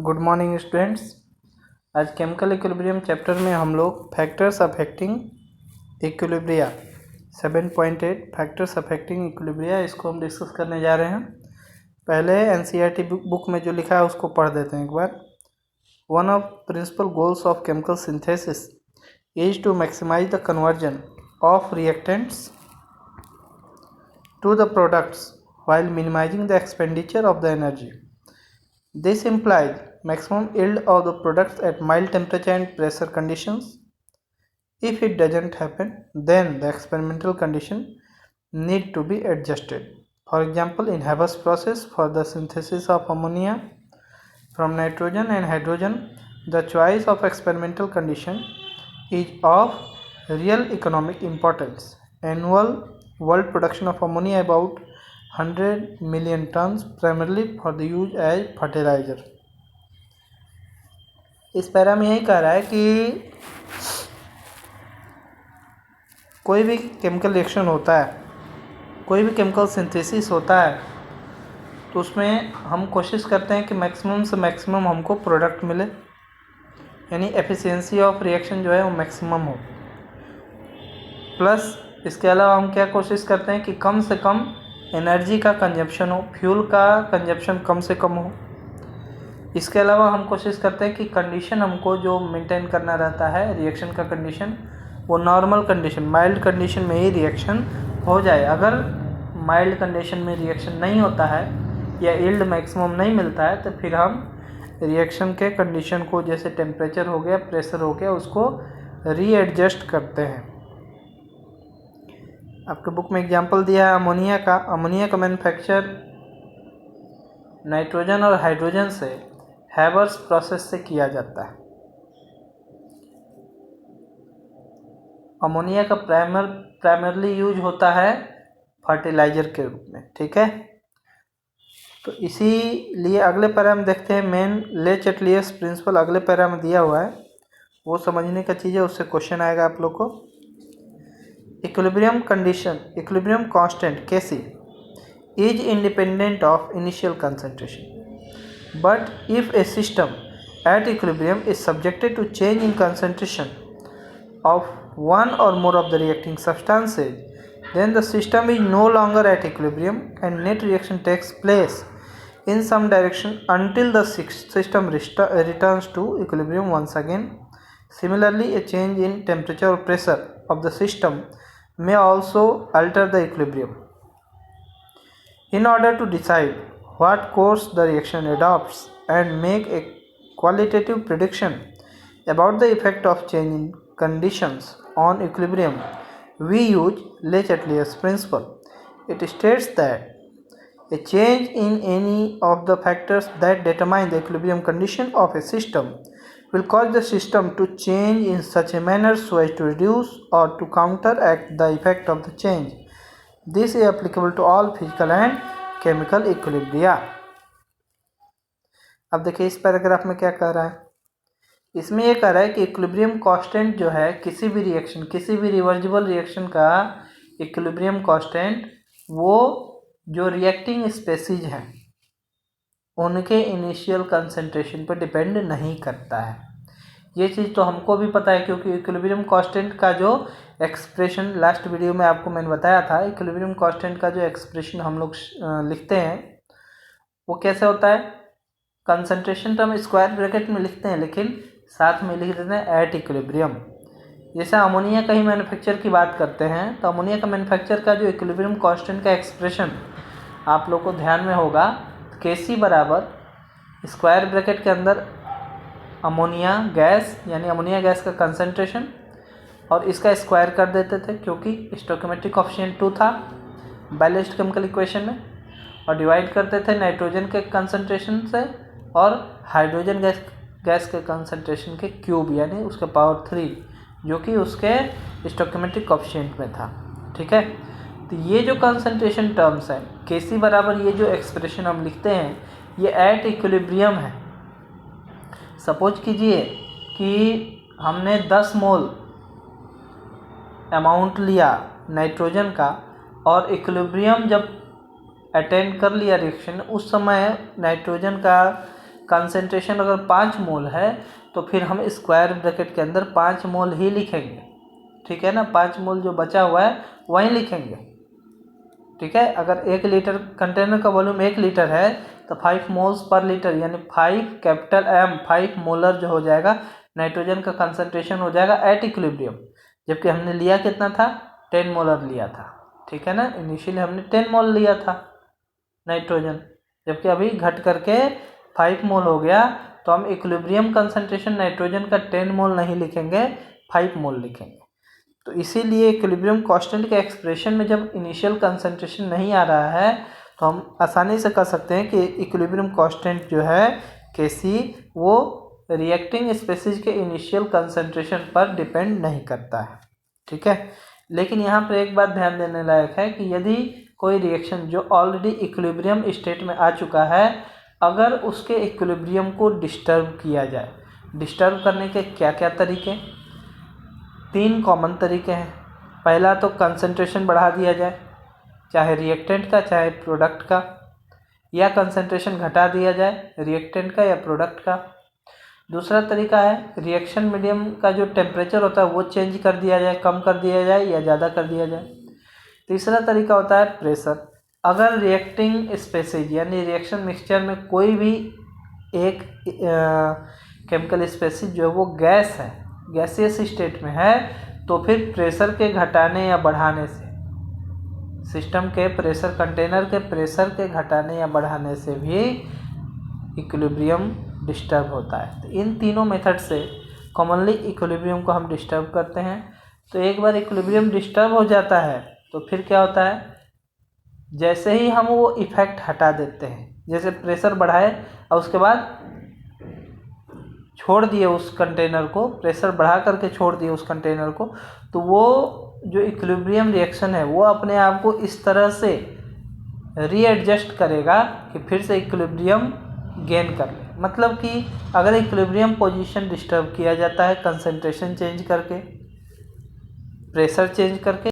Good morning students. आज chemical equilibrium chapter में हम लोग factors affecting equilibria 7.8 factors affecting equilibria इसको हम डिस्कस करने जा रहे हैं। पहले एनसीईआरटी बुक में जो लिखा है उसको पढ़ देते हैं एक बार। One of principal goals of chemical synthesis is to maximise the conversion of reactants to the products while minimizing the expenditure of the energy. This implies maximum yield of the products at mild temperature and pressure conditions. If it doesn't happen, then the experimental condition need to be adjusted. For example, in Haber's process for the synthesis of ammonia from nitrogen and hydrogen, the choice of experimental condition is of real economic importance. Annual world production of ammonia about 100 million tons primarily for the use as fertilizer. इस para में यही कह रहा है कि कोई भी chemical reaction होता है, कोई भी केमिकल सिंथेसिस होता है, तो उसमें हम कोशिश करते हैं कि मैक्सिमम से मैक्सिमम हमको प्रोडक्ट मिले, यानी एफिशिएंसी ऑफ रिएक्शन जो है वो मैक्सिमम हो। प्लस इसके अलावा हम क्या कोशिश करते हैं कि कम से कम एनर्जी का कंजप्शन हो, फ्यूल का कंजप्शन कम से कम हो। इसके अलावा हम कोशिश करते हैं कि कंडीशन हमको जो मेंटेन करना रहता है रिएक्शन का कंडीशन, वो नॉर्मल कंडीशन, माइल्ड कंडीशन में ही रिएक्शन हो जाए। अगर माइल्ड कंडीशन में रिएक्शन नहीं होता है या यील्ड मैक्सिमम नहीं मिलता है तो फिर हम रिएक्शन के कंडीशन को, जैसे टेम्परेचर हो गया, प्रेशर हो गया, उसको रीएडजस्ट करते हैं। आपके बुक में एग्जांपल दिया है अमोनिया का। अमोनिया का मैन्युफैक्चर नाइट्रोजन और हाइड्रोजन से हैबर्स प्रोसेस से किया जाता है। अमोनिया का प्राइमरली यूज होता है फर्टिलाइजर के रूप में, ठीक है। तो इसीलिए अगले पैरा में देखते हैं, मेन ले चटलियस प्रिंसिपल अगले पैरा में दिया हुआ है, वो समझने का चीज़ है, उससे क्वेश्चन आएगा आप लोग को। Equilibrium condition, equilibrium constant Kc is independent of initial concentration. But if a system at equilibrium is subjected to change in concentration of one or more of the reacting substances, then the system is no longer at equilibrium and net reaction takes place in some direction until the system returns to equilibrium once again. Similarly, a change in temperature or pressure of the system may also alter the equilibrium. In order to decide what course the reaction adopts and make a qualitative prediction about the effect of change in conditions on equilibrium, we use Le Chatelier's principle. It states that a change in any of the factors that determine the equilibrium condition of a system will cause the system to change in such a manner so as to reduce or to counteract the effect of the change. This is applicable to all physical and chemical equilibria. अब देखिए इस paragraph में क्या कह रहा है। इसमें यह कह रहा है कि इक्विलिब्रियम कांस्टेंट जो है किसी भी रिएक्शन, किसी भी रिवर्जिबल रिएक्शन का इक्विलिब्रियम कांस्टेंट वो जो रिएक्टिंग स्पेसीज हैं उनके इनिशियल कंसंट्रेशन पर डिपेंड नहीं करता है। ये चीज़ तो हमको भी पता है, क्योंकि इक्विलिब्रियम कांस्टेंट का जो एक्सप्रेशन लास्ट वीडियो में आपको मैंने बताया था, इक्विलिब्रियम कांस्टेंट का जो एक्सप्रेशन हम लोग लिखते हैं वो कैसे होता है। कंसंट्रेशन तो हम स्क्वायर ब्रैकेट में लिखते हैं, लेकिन साथ में लिख देते हैं एट इक्विलिब्रियम। जैसे अमोनिया का ही मैन्युफैक्चर की बात करते हैं, तो अमोनिया का मैन्युफैक्चर का जो इक्विलिब्रियम कांस्टेंट का एक्सप्रेशन आप लोग को ध्यान में होगा, Kc बराबर स्क्वायर ब्रैकेट के अंदर अमोनिया गैस, यानी अमोनिया गैस का कंसंट्रेशन, और इसका स्क्वायर कर देते थे क्योंकि स्टोइकोमेट्रिक कोएफिशिएंट 2 था बैलेंस्ड केमिकल इक्वेशन में, और डिवाइड करते थे नाइट्रोजन के कंसंट्रेशन से और हाइड्रोजन गैस के कंसंट्रेशन के क्यूब, यानी उसके पावर 3, जो कि उसके स्टोइकोमेट्रिक कोएफिशिएंट में था, ठीक है। तो ये जो कंसंट्रेशन टर्म्स है Kc बराबर, ये जो एक्सप्रेशन हम लिखते हैं ये एट इक्विलिब्रियम है। सपोज कीजिए कि हमने 10 मोल अमाउंट लिया नाइट्रोजन का और इक्विलिब्रियम जब अटेंड कर लिया रिएक्शन, उस समय नाइट्रोजन का कंसंट्रेशन अगर 5 मोल है तो फिर हम स्क्वायर ब्रैकेट के अंदर 5 मोल ही लिखेंगे, ठीक है ना। 5 मोल जो बचा हुआ है वहीं लिखेंगे, ठीक है। अगर 1 लीटर कंटेनर का वॉल्यूम 1 लीटर है तो 5 मोल्स पर लीटर यानी 5 मोलर जो हो जाएगा नाइट्रोजन का कंसंट्रेशन हो जाएगा एट इक्विलिब्रियम, जबकि हमने लिया कितना था 10 मोलर लिया था, ठीक है ना। इनिशियली हमने 10 मोल लिया था नाइट्रोजन, जबकि अभी घट करके 5 मोल हो गया, तो हम इक्विलिब्रियम कंसंट्रेशन नाइट्रोजन का 10 मोल नहीं लिखेंगे, 5 मोल लिखेंगे। तो इसीलिए इक्विलिब्रियम कांस्टेंट के एक्सप्रेशन में जब इनिशियल कंसंट्रेशन नहीं आ रहा है तो हम आसानी से कह सकते हैं कि इक्विलिब्रियम कांस्टेंट जो है Kc वो रिएक्टिंग स्पेसीज के इनिशियल कंसंट्रेशन पर डिपेंड नहीं करता है, ठीक है। लेकिन यहाँ पर एक बात ध्यान देने लायक है कि यदि कोई रिएक्शन जो ऑलरेडी इक्विलिब्रियम स्टेट में आ चुका है, अगर उसके इक्विलिब्रियम को डिस्टर्ब किया जाए, डिस्टर्ब करने के क्या क्या तरीके, 3 कॉमन तरीके हैं। पहला तो कंसंट्रेशन बढ़ा दिया जाए, चाहे रिएक्टेंट का चाहे प्रोडक्ट का, या कंसंट्रेशन घटा दिया जाए रिएक्टेंट का या प्रोडक्ट का। दूसरा तरीका है रिएक्शन मीडियम का जो टेम्परेचर होता है वो चेंज कर दिया जाए, कम कर दिया जाए या ज़्यादा कर दिया जाए। तीसरा तरीका होता है प्रेशर। अगर रिएक्टिंग स्पेसीज यानी रिएक्शन मिक्सचर में कोई भी एक केमिकल स्पेसीज जो है वो गैस है, गैसियस स्टेट में है, तो फिर प्रेशर के घटाने या बढ़ाने से, सिस्टम के प्रेशर, कंटेनर के प्रेशर के घटाने या बढ़ाने से भी इक्विलिब्रियम डिस्टर्ब होता है। तो इन तीनों मेथड से कॉमनली इक्विलिब्रियम को हम डिस्टर्ब करते हैं। तो एक बार इक्विलिब्रियम डिस्टर्ब हो जाता है तो फिर क्या होता है, जैसे ही हम वो इफेक्ट हटा देते हैं, जैसे प्रेशर बढ़ाए और उसके बाद छोड़ दिए उस कंटेनर को, प्रेशर बढ़ा करके छोड़ दिए उस कंटेनर को, तो वो जो इक्विलिब्रियम रिएक्शन है वो अपने आप को इस तरह से रीएडजस्ट करेगा कि फिर से इक्विलिब्रियम गेन कर ले। मतलब कि अगर इक्विलिब्रियम पोजीशन डिस्टर्ब किया जाता है कंसंट्रेशन चेंज करके, प्रेशर चेंज करके,